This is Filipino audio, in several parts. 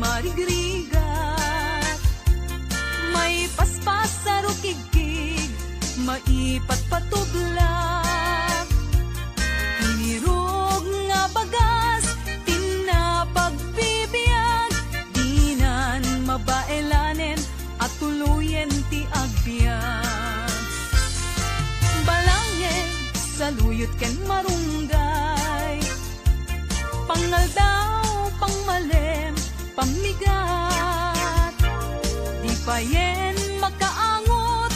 marigrigat. May paspas sa rukigkig, maipat patublak. Tinirog nga bagas, tinapagpibiyag, dinan mabaelanen at tuluyen ti agbyag. Balangin sa luyot ken marunggay, pangal daw pangmalem pamigat. Di payen makaangot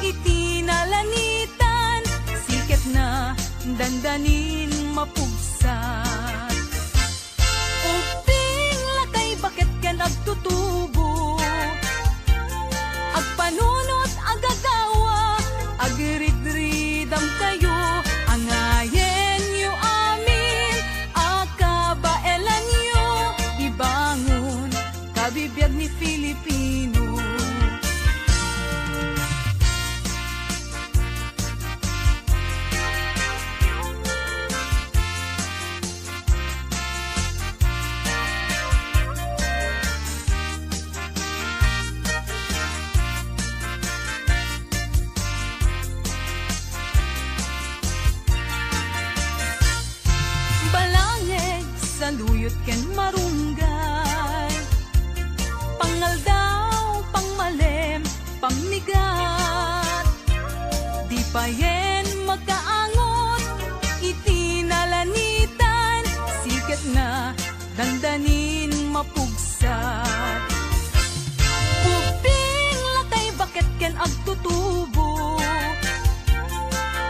itinalanitan, siket na dandanin mapugsat. Uping lakay bakit ken agtutubo, agpanunot agagawa, agridridam kayo, angayen yu amin, akabaelan yu, ibangon kabibiyag ni Filipino. Luyot ken marunggay, pangal daw pangmalem pamigat. Di payen magkaangot itinalanitan, siket na dandanin mapugsat. Uping lakay bakit ken agtutubo,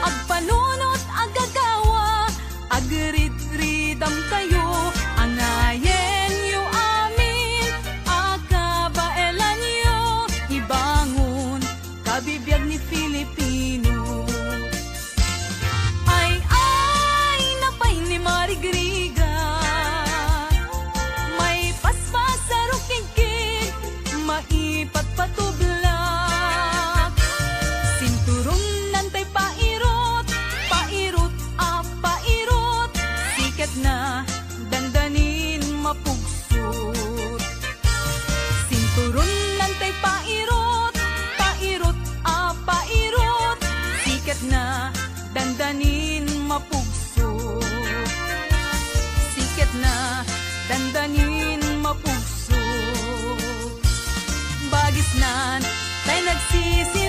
agpanunot agagawa, agridridam kayo, angayen yu amin, akabaelan yu, ibangon kabibiyag ni Filipino. Ay napay ni marigriga, may paspas sa rukigkig, maipat patublak. Sinturong nantay pairot, pairot pairot, siket na dandanin mapugsot. Sinturon nantay pairot, pairot pairot, siket na dandanin mapugsot. Siket na dandanin mapugsot. Bagis nan tay nagsisi